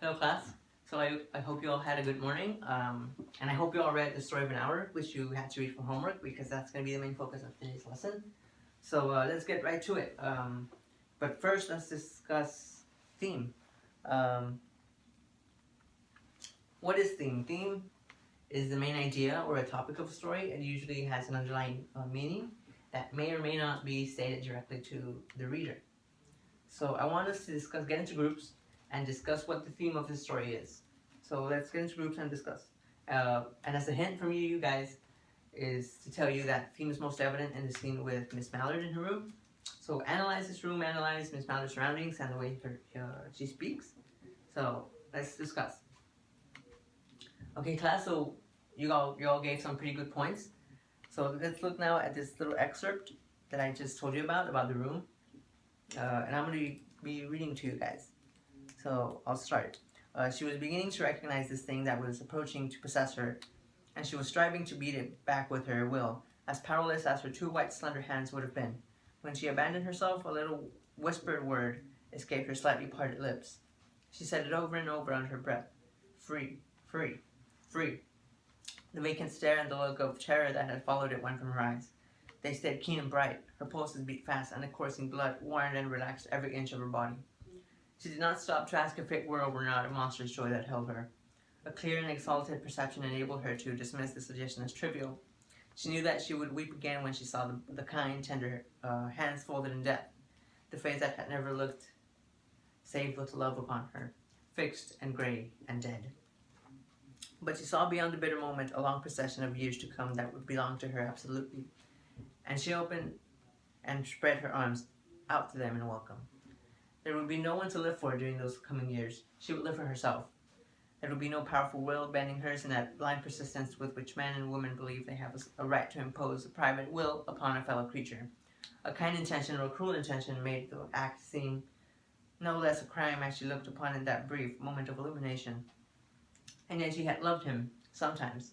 Hello class. So I hope you all had a good morning, and I hope you all read The Story of an Hour, which you had to read for homework because that's going to be the main focus of today's lesson. So let's get right to it. But first, let's discuss theme. Um, what is theme? Theme is the main idea or a topic of a story. It usually has an underlying meaning that may or may not be stated directly to the reader. So I want us to get into groups and discuss what the theme of the story is. So let's get into groups and discuss. And as a hint from you guys is to tell you that the theme is most evident in the scene with Miss Mallard in her room. So analyze this room, analyze Miss Mallard's surroundings and the way she speaks. So let's discuss. Okay, class. So you all gave some pretty good points. So let's look now at this little excerpt that I just told you about the room. And I'm going to be reading to you guys. So I'll start. She was beginning to recognize this thing that was approaching to possess her, and she was striving to beat it back with her will, as powerless as her two white slender hands would have been. When she abandoned herself, a little whispered word escaped her slightly parted lips. She said it over and over under her breath. Free, free, free. The vacant stare and the look of terror that had followed it went from her eyes. They stayed keen and bright. Her pulses beat fast, and the coursing blood warmed and relaxed every inch of her body. She did not stop to ask if it were or were not a monstrous joy that held her. A clear and exalted perception enabled her to dismiss the suggestion as trivial. She knew that she would weep again when she saw the kind, tender hands folded in death, the face that had never looked save with love upon her, fixed and grey and dead. But she saw beyond the bitter moment a long procession of years to come that would belong to her absolutely, and she opened and spread her arms out to them in welcome. There would be no one to live for during those coming years. She would live for herself. There would be no powerful will bending hers in that blind persistence with which man and woman believe they have a right to impose a private will upon a fellow creature. A kind intention or a cruel intention made the act seem no less a crime as she looked upon in that brief moment of illumination. And yet she had loved him, sometimes.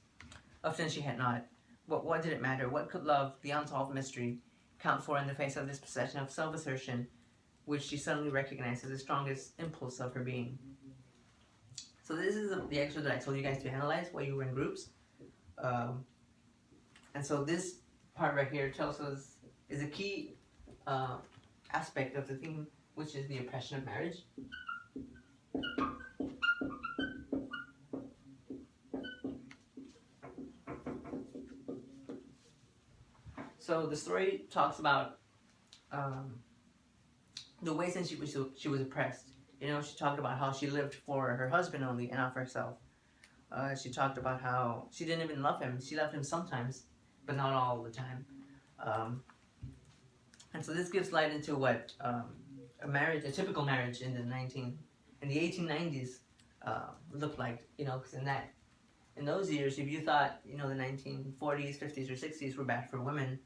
Often she had not. But what did it matter? What could love, the unsolved mystery, count for in the face of this possession of self-assertion, which she suddenly recognized as the strongest impulse of her being? So this is the excerpt that I told you guys to analyze while you were in groups. And so this part right here tells us, is a key aspect of the theme, which is the oppression of marriage. So the story talks about the ways in which she was oppressed. You know, she talked about how she lived for her husband only and not for herself. She talked about how she didn't even love him. She loved him sometimes, but not all the time. And so this gives light into what a typical marriage in the 1890s looked like. You know, because in those years, if you thought, you know, the 1940s, 50s, or 60s were bad for women,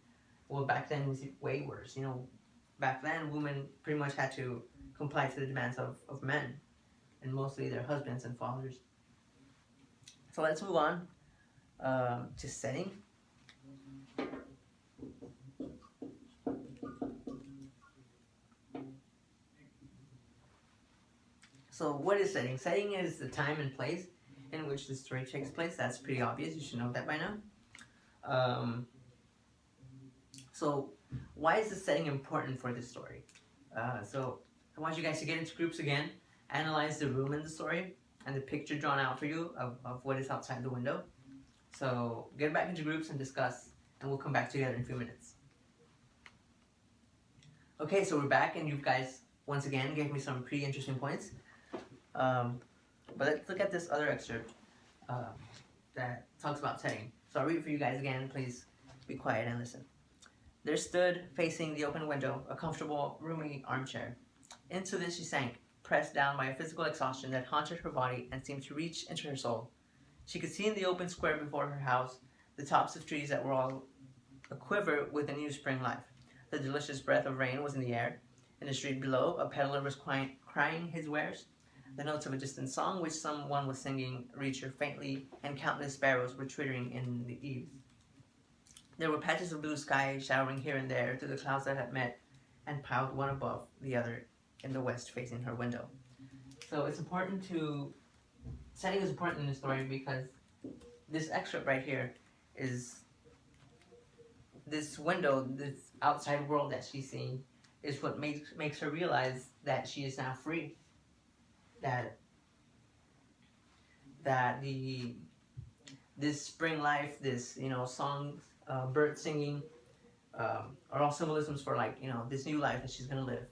well, back then it was way worse. You know, back then women pretty much had to comply to the demands of men, and mostly their husbands and fathers. So let's move on to setting. So what is setting? Setting is the time and place in which the story takes place. That's pretty obvious. You should know that by now. So why is the setting important for this story? So I want you guys to get into groups again, analyze the room in the story, and the picture drawn out for you of what is outside the window. So get back into groups and discuss, and we'll come back together in a few minutes. Okay, so we're back, and you guys once again gave me some pretty interesting points. But let's look at this other excerpt that talks about setting. So I'll read it for you guys again. Please be quiet and listen. There stood, facing the open window, a comfortable, roomy armchair. Into this she sank, pressed down by a physical exhaustion that haunted her body and seemed to reach into her soul. She could see in the open square before her house the tops of trees that were all aquiver with a new spring life. The delicious breath of rain was in the air. In the street below, a peddler was crying his wares. The notes of a distant song which someone was singing reached her faintly, and countless sparrows were twittering in the eaves. There were patches of blue sky showering here and there through the clouds that had met and piled one above the other in the west facing her window. So it's important to, setting is important in the story because this excerpt right here is this window, this outside world that she's seeing is what makes her realize that she is now free. That this spring life, this songs, birds singing, are all symbolisms for this new life that she's gonna live,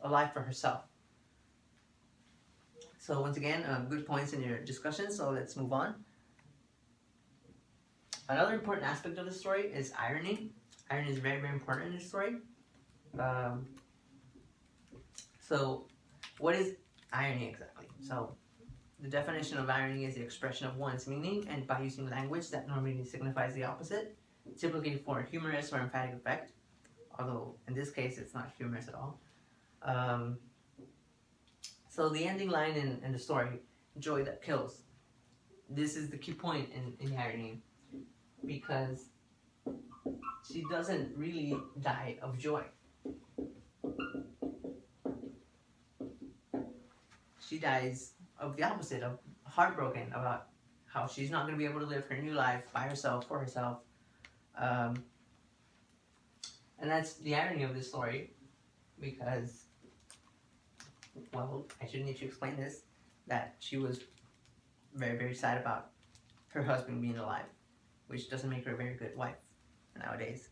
a life for herself. So once again, good points in your discussion. So let's move on. Another important aspect of the story is irony. Irony is very, very important in the story. So what is irony exactly? So the definition of irony is the expression of one's meaning and by using language that normally signifies the opposite, typically for a humorous or emphatic effect, although in this case it's not humorous at all. So the ending line in the story, joy that kills, this is the key point in irony, because she doesn't really die of joy. She dies of the opposite, of heartbroken about how she's not going to be able to live her new life by herself, for herself. And that's the irony of this story, because, well, I shouldn't need to explain this, that she was very, very sad about her husband being alive, which doesn't make her a very good wife nowadays.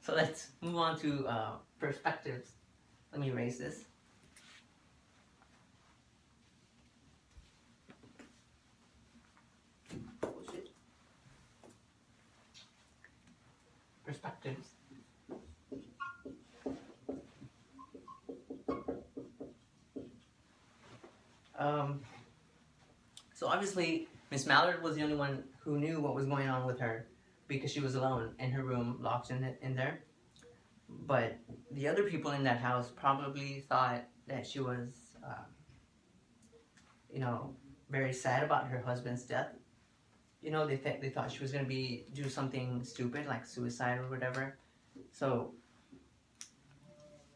So let's move on to perspectives. Let me erase this. Perspectives. So obviously, Miss Mallard was the only one who knew what was going on with her because she was alone in her room, locked in there. But the other people in that house probably thought that she was, very sad about her husband's death. They thought she was going to do something stupid like suicide or whatever. So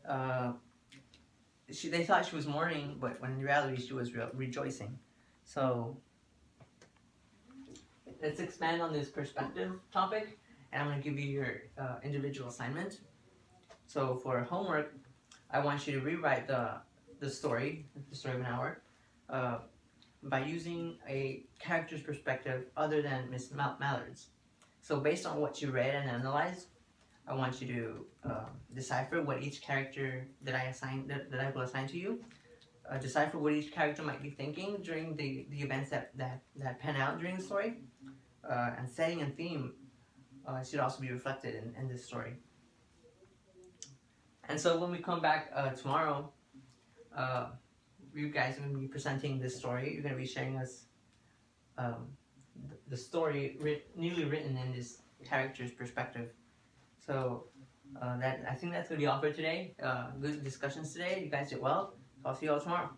they thought she was mourning, but when in reality she was rejoicing. So let's expand on this perspective topic, and I'm going to give you your individual assignment. So for homework, I want you to rewrite the story of an hour, by using a character's perspective other than Miss Mallard's. So based on what you read and analyzed, I want you to decipher what each character that I will assign to you. Decipher what each character might be thinking during the events that pan out during the story. And setting and theme should also be reflected in this story. And so when we come back tomorrow, you guys are going to be presenting this story. You're going to be sharing us the story newly written in this character's perspective. So I think that's going to be all for today. Good discussions today. You guys did well. I'll see you all tomorrow.